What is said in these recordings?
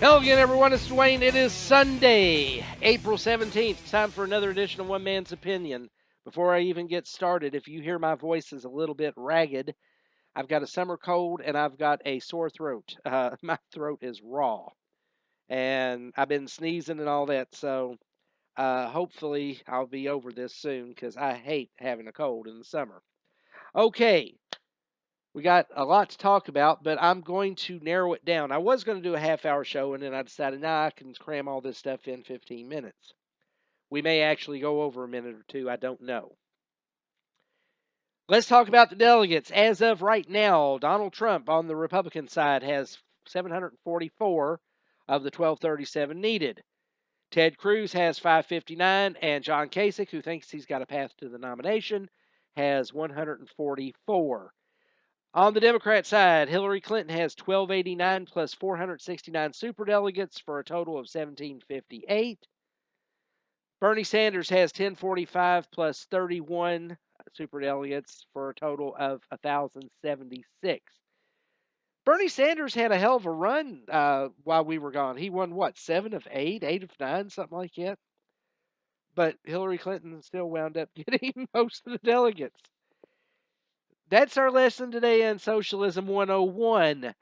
Hello again, everyone. It's Dwayne. It is Sunday, April 17th. Time for another edition of One Man's Opinion. Before I even get started, if you hear my voice is a little bit ragged, I've got a summer cold and I've got a sore throat. My throat is raw, and I've been sneezing and all that. So hopefully I'll be over this soon because I hate having a cold in the summer. Okay, we got a lot to talk about, but I'm going to narrow it down. I was going to do a half-hour show, and then I decided, nah, I can cram all this stuff in 15 minutes. We may actually go over a minute or two. I don't know. Let's talk about the delegates. As of right now, Donald Trump on the Republican side has 744 of the 1237 needed. Ted Cruz has 559, and John Kasich, who thinks he's got a path to the nomination, has 144. On the Democrat side, Hillary Clinton has 1289 plus 469 superdelegates for a total of 1758. Bernie Sanders has 1045 plus 31 superdelegates for a total of 1076. Bernie Sanders had a hell of a run while we were gone. He won what, 7 of 8, 8 of 9, something like that. But Hillary Clinton still wound up getting most of the delegates. That's our lesson today in Socialism 101.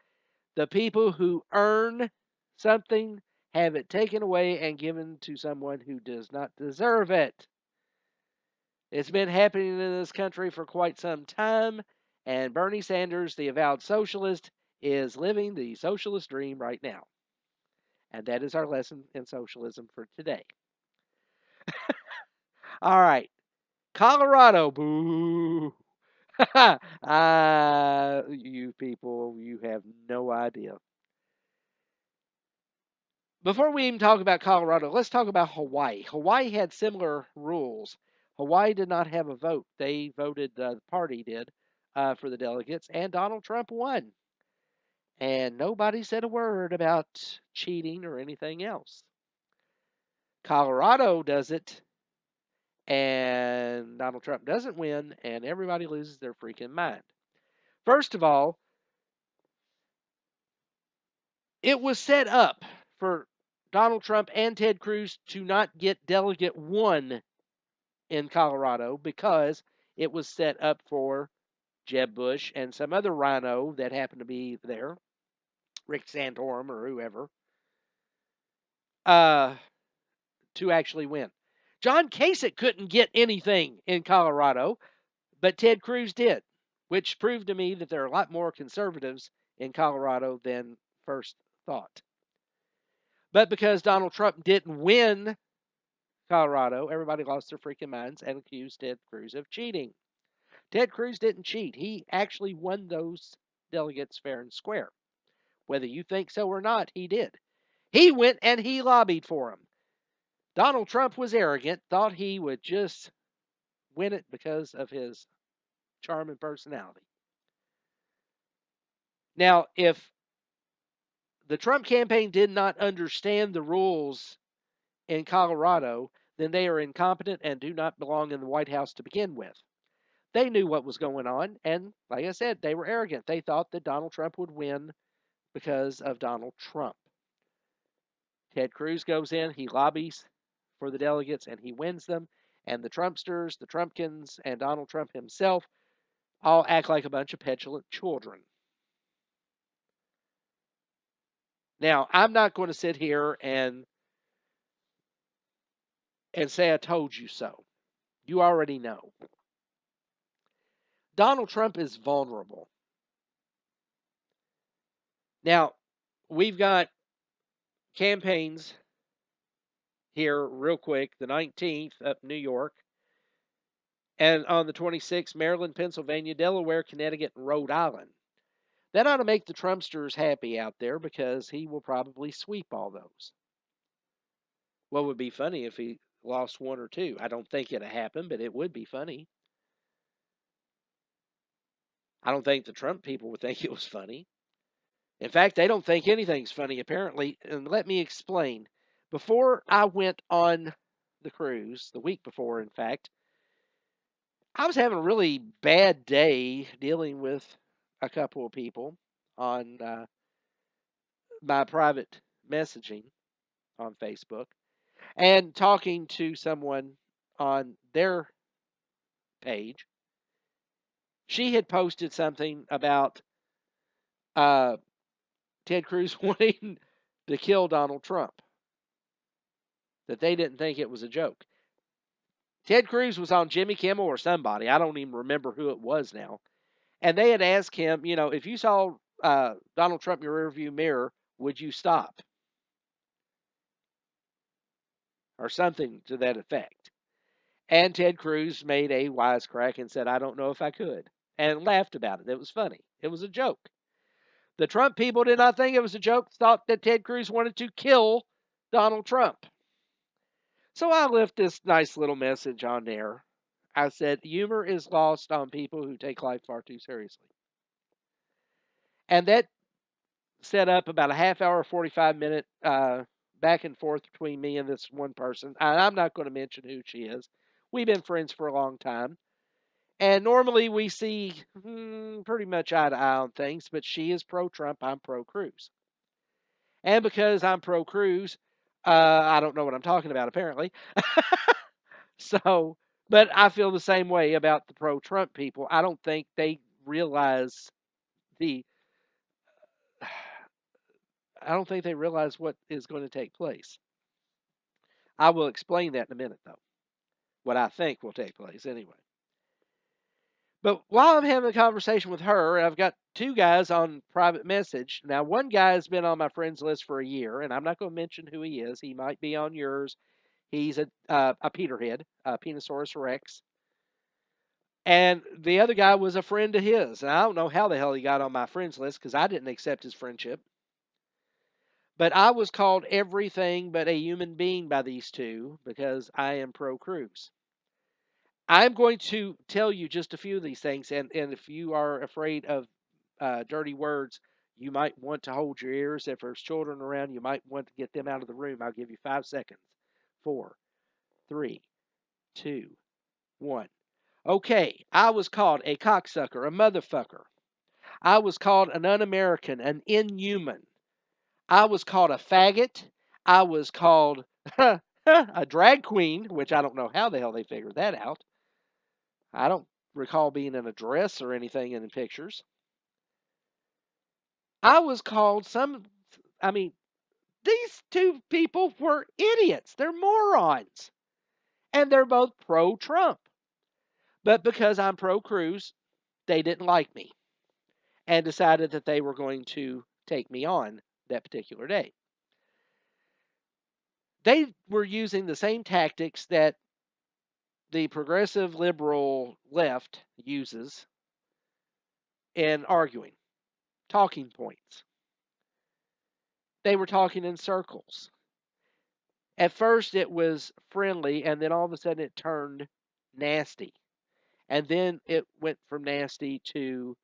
The people who earn something have it taken away and given to someone who does not deserve it. It's been happening in this country for quite some time, and Bernie Sanders, the avowed socialist, is living the socialist dream right now. And that is our lesson in socialism for today. All right. Colorado, boo. You people, you have no idea. Before we even talk about Colorado, let's talk about Hawaii. Hawaii had similar rules. Hawaii did not have a vote. They voted, the party did, for the delegates, and Donald Trump won. And nobody said a word about cheating or anything else. Colorado does it, and Donald Trump doesn't win, and everybody loses their freaking mind. First of all, it was set up for Donald Trump and Ted Cruz to not get delegate one in Colorado because it was set up for Jeb Bush and some other rhino that happened to be there, Rick Santorum or whoever, uh, to actually win. John Kasich couldn't get anything in Colorado, but Ted Cruz did, which proved to me that there are a lot more conservatives in Colorado than first thought. But because Donald Trump didn't win Colorado, everybody lost their freaking minds and accused Ted Cruz of cheating. Ted Cruz didn't cheat. He actually won those delegates fair and square. Whether you think so or not, he did. He went and he lobbied for him. Donald Trump was arrogant, thought he would just win it because of his charm and personality. Now, if the Trump campaign did not understand the rules in Colorado, then they are incompetent and do not belong in the White House to begin with. They knew what was going on, and like I said, they were arrogant. They thought that Donald Trump would win because of Donald Trump. Ted Cruz goes in, he lobbies for the delegates, and he wins them. And the Trumpsters, the Trumpkins, and Donald Trump himself all act like a bunch of petulant children. Now, I'm not going to sit here and say I told you so. You already know. Donald Trump is vulnerable. Now, we've got campaigns here real quick. The 19th up New York. And on the 26th, Maryland, Pennsylvania, Delaware, Connecticut, and Rhode Island. That ought to make the Trumpsters happy out there because he will probably sweep all those. What would be funny if he lost one or two? I don't think it'll happen, but it would be funny. I don't think the Trump people would think it was funny. In fact, they don't think anything's funny, apparently. And let me explain. Before I went on the cruise, the week before, in fact, I was having a really bad day dealing with a couple of people on my private messaging on Facebook and talking to someone on their page. She had posted something about uh, Ted Cruz wanting to kill Donald Trump, that they didn't think it was a joke. Ted Cruz was on Jimmy Kimmel or somebody. I don't even remember who it was now. And they had asked him, if you saw Donald Trump in your rearview mirror, would you stop? Or something to that effect. And Ted Cruz made a wisecrack and said, I don't know if I could, and laughed about it. It was funny. It was a joke. The Trump people did not think it was a joke, thought that Ted Cruz wanted to kill Donald Trump. So I left this nice little message on there. I said, humor is lost on people who take life far too seriously. And that set up about a half hour, 45-minute back and forth between me and this one person. And I'm not going to mention who she is. We've been friends for a long time. And normally we see pretty much eye to eye on things, but she is pro-Trump, I'm pro-Cruz. And because I'm pro-Cruz, I don't know what I'm talking about, apparently. So, but I feel the same way about the pro-Trump people. I don't think they realize the, I don't think they realize what is going to take place. I will explain that in a minute, though. What I think will take place, anyway. But while I'm having a conversation with her, I've got two guys on private message. Now, one guy has been on my friends list for a year, and I'm not going to mention who he is. He might be on yours. He's a peterhead, a Penosaurus rex. And the other guy was a friend of his. And I don't know how the hell he got on my friends list because I didn't accept his friendship. But I was called everything but a human being by these two because I am pro-Cruz. I'm going to tell you just a few of these things, and if you are afraid of dirty words, you might want to hold your ears. If there's children around, you might want to get them out of the room. I'll give you 5 seconds. 4, 3, 2, 1. Okay, I was called a cocksucker, a motherfucker. I was called an un-American, an inhuman. I was called a faggot. I was called a drag queen, which I don't know how the hell they figured that out. I don't recall being in a dress or anything in the pictures. I was called these two people were idiots. They're morons. And they're both pro-Trump. But because I'm pro-Cruz, they didn't like me and decided that they were going to take me on that particular day. They were using the same tactics that the progressive liberal left uses in arguing, talking points. They were talking in circles. At first, it was friendly, and then all of a sudden, it turned nasty. And then it went from nasty to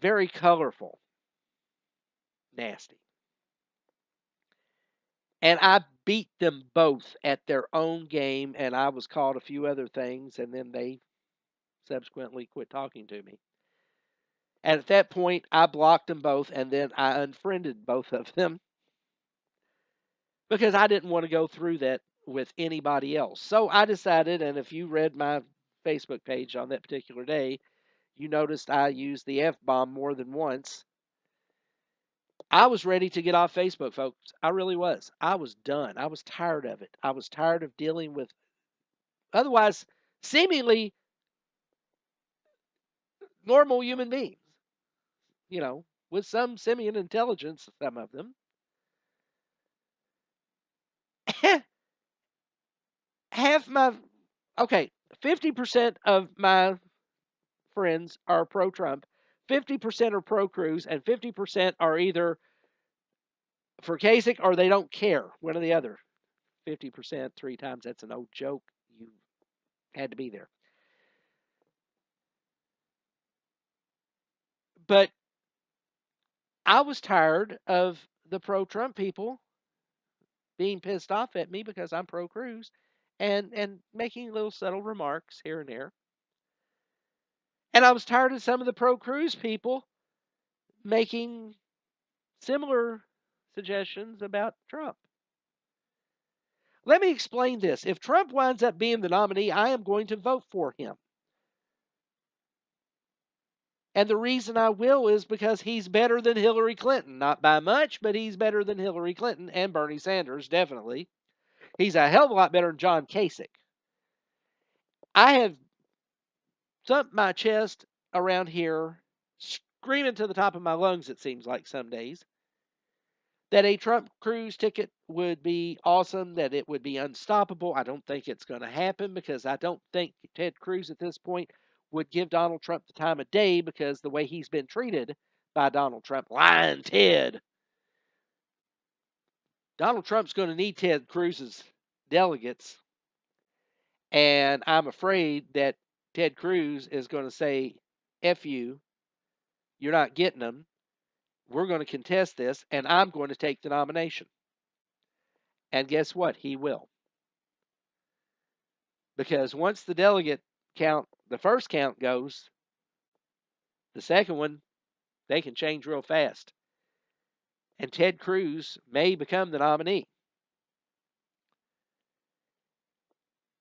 very colorful nasty. And I beat them both at their own game, and I was called a few other things, and then they subsequently quit talking to me. And at that point, I blocked them both, and then I unfriended both of them because I didn't want to go through that with anybody else. So I decided, and if you read my Facebook page on that particular day, you noticed I used the F-bomb more than once. I was ready to get off Facebook, folks. I really was. I was done. I was tired of it. I was tired of dealing with otherwise seemingly normal human beings, with some simian intelligence, some of them. Half my, okay, 50% of my friends are pro-Trump, 50% are pro-Cruz, and 50% are either for Kasich or they don't care, one or the other. 50% 3 times, that's an old joke. You had to be there. But I was tired of the pro-Trump people being pissed off at me because I'm pro-Cruz and making little subtle remarks here and there. And I was tired of some of the pro-Cruz people making similar suggestions about Trump. Let me explain this. If Trump winds up being the nominee, I am going to vote for him. And the reason I will is because he's better than Hillary Clinton. Not by much, but he's better than Hillary Clinton and Bernie Sanders, definitely. He's a hell of a lot better than John Kasich. I have thumped my chest around here, screaming to the top of my lungs, it seems like some days, that a Trump Cruz ticket would be awesome, that it would be unstoppable. I don't think it's going to happen because I don't think Ted Cruz at this point would give Donald Trump the time of day because the way he's been treated by Donald Trump. Lying Ted. Donald Trump's going to need Ted Cruz's delegates. And I'm afraid that Ted Cruz is going to say, F you, you're not getting them. We're going to contest this, and I'm going to take the nomination. And guess what? He will. Because once the delegate count, the first count goes, the second one, they can change real fast. And Ted Cruz may become the nominee.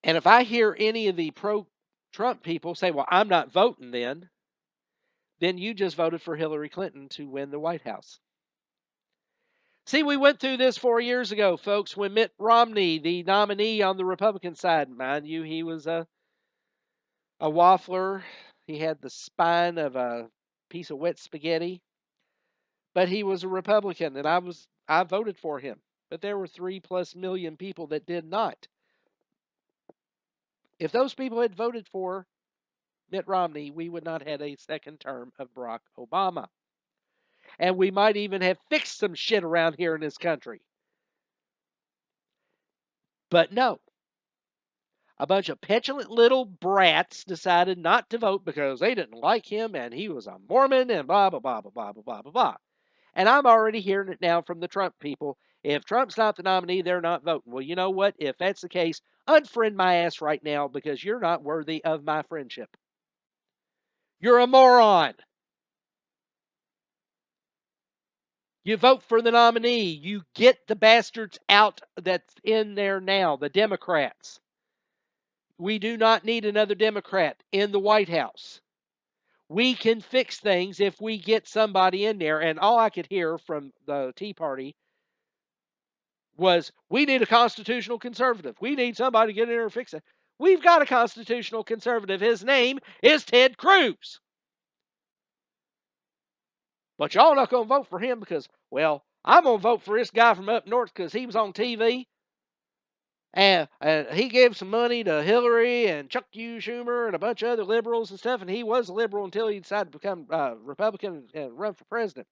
And if I hear any of the pro-Trump people say, well, I'm not voting then you just voted for Hillary Clinton to win the White House. See, we went through this 4 years ago, folks, when Mitt Romney, the nominee on the Republican side, mind you, he was a waffler. He had the spine of a piece of wet spaghetti. But he was a Republican, and I voted for him. But there were 3+ million people that did not. If those people had voted for Mitt Romney, we would not have had a second term of Barack Obama. And we might even have fixed some shit around here in this country. But no. A bunch of petulant little brats decided not to vote because they didn't like him and he was a Mormon and blah, blah, blah, blah, blah, blah, blah, blah, blah. And I'm already hearing it now from the Trump people. If Trump's not the nominee, they're not voting. Well, you know what? If that's the case, unfriend my ass right now because you're not worthy of my friendship. You're a moron. You vote for the nominee. You get the bastards out that's in there now, the Democrats. We do not need another Democrat in the White House. We can fix things if we get somebody in there. And all I could hear from the Tea Party was, we need a constitutional conservative. We need somebody to get in there and fix it. We've got a constitutional conservative. His name is Ted Cruz. But y'all not going to vote for him because, well, I'm going to vote for this guy from up north because he was on TV. And he gave some money to Hillary and Chuck Schumer and a bunch of other liberals and stuff. And he was a liberal until he decided to become Republican and run for president.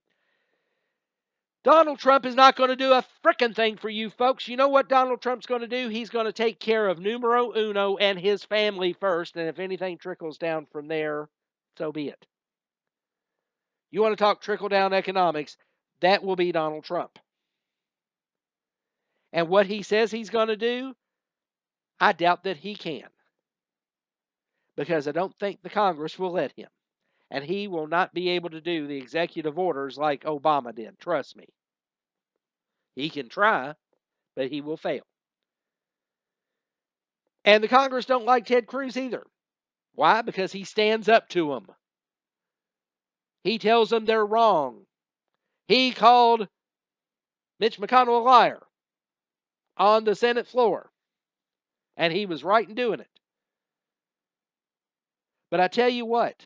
Donald Trump is not going to do a frickin' thing for you folks. You know what Donald Trump's going to do? He's going to take care of numero uno and his family first. And if anything trickles down from there, so be it. You want to talk trickle-down economics, that will be Donald Trump. And what he says he's going to do, I doubt that he can. Because I don't think the Congress will let him. And he will not be able to do the executive orders like Obama did. Trust me. He can try, but he will fail. And the Congress don't like Ted Cruz either. Why? Because he stands up to them. He tells them they're wrong. He called Mitch McConnell a liar on the Senate floor. And he was right in doing it. But I tell you what,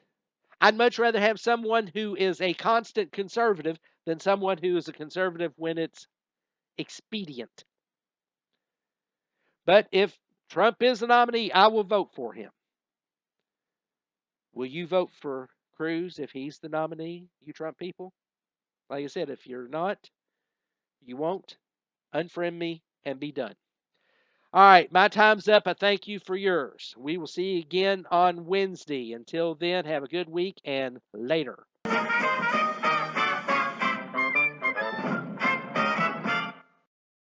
I'd much rather have someone who is a constant conservative than someone who is a conservative when it's expedient. But if Trump is the nominee, I will vote for him. Will you vote for Cruz if he's the nominee, you Trump people? Like I said, if you're not, you won't. Unfriend me and be done. All right, my time's up. I thank you for yours. We will see you again on Wednesday. Until then, have a good week and later.